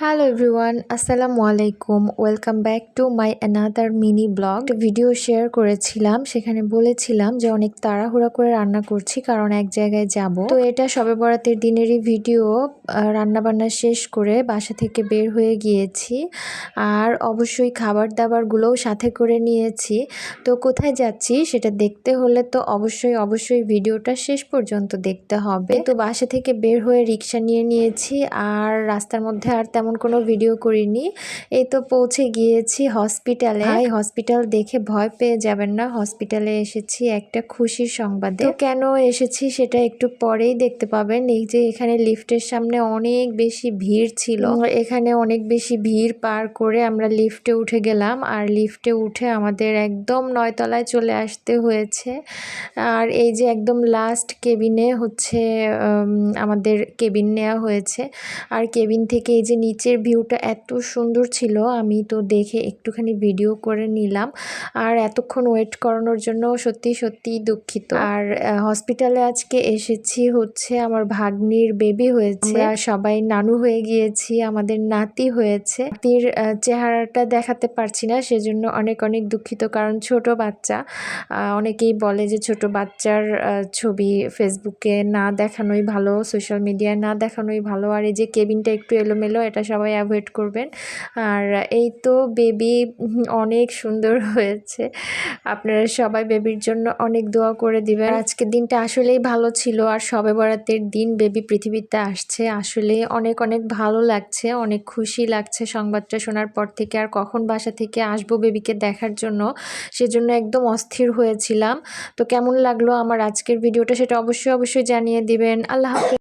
Hello everyone, আসসালামু আলাইকুম। Welcome back to my another mini blog. Video share করেছিলাম, সেখানে বলেছিলাম যে অনেক তাড়াহুড়া করে রান্না করছি কারণ এক জায়গায় যাব। তো এটা শবে বরাতের দিনেরই ভিডিও। রান্নাবান্না শেষ করে বাসা থেকে বের হয়ে গিয়েছি, আর অবশ্যই খাবার দাবারগুলোও সাথে করে নিয়েছি। তো কোথায় যাচ্ছি সেটা দেখতে হলে তো অবশ্যই ভিডিওটা শেষ পর্যন্ত দেখতে হবে। তো বাসা থেকে বের হয়ে রিক্সা নিয়ে নিয়েছি, আর রাস্তার মধ্যে আর তেমন কোনো ভিডিও করিনি। এই তো পৌঁছে গিয়েছি হসপিটালে। হসপিটাল দেখে ভয় পেয়ে যাবেন না, হসপিটালে এসেছি একটা খুশির সংবাদে। তো কেন এসেছি সেটা একটু পরেই দেখতে পাবেন। এই যে এখানে লিফটের সামনে অনেক বেশি ভিড় ছিল, এখানে অনেক বেশি ভিড় পার করে আমরা লিফটে উঠে গেলাম, আর লিফটে উঠে আমাদের একদম 9 তলায় চলে আসতে হয়েছে। আর এই যে একদম লাস্ট কেবিনে হচ্ছে আমাদের কেবিন নেওয়া হয়েছে। আর কেবিন থেকে এই যে নিচের ভিউটা এত সুন্দর ছিল, আমি তো দেখে একটুখানি ভিডিও করে নিলাম। আর এতক্ষণ ওয়েট করানোর জন্য সত্যি দুঃখিত। আর হসপিটালে আজকে এসেছি হচ্ছে আমার ভাগ্নির বেবি হয়েছে, আমরা সবাই নানু হয়ে গিয়েছি, আমাদের নাতি হয়েছে। নাতির চেহারাটা দেখাতে পারছি না, সেজন্য অনেক দুঃখিত, কারণ ছোট বাচ্চা। অনেকেই বলে যে ছোট বাচ্চার ছবি ফেসবুকে না দেখানোই ভালো, সোশ্যাল মিডিয়ায় না দেখানোই ভালো। আর এই যে কেবিনটা একটু এলোমেলো, এটা সবাই অ্যাভয়েড করবেন। আর এই তো বেবি অনেক সুন্দর হয়েছে। আপনারা সবাই বেবির জন্য অনেক দোয়া করে দিবেন। আজকের দিনটা আসলেই ভালো ছিল, আর শবে বরাতের দিন বেবি পৃথিবীতে আসছে, আসলে অনেক ভালো লাগছে, অনেক খুশি লাগছে সংবাদটা শোনার পর থেকে। আর কখন বাসা থেকে আসবো বেবিকে দেখার জন্য, সেজন্য একদম অস্থির হয়েছিলাম। তো কেমন লাগলো আমার আজকের ভিডিওটা সেটা অবশ্যই জানিয়ে দিবেন। আল্লাহ হাফেজ।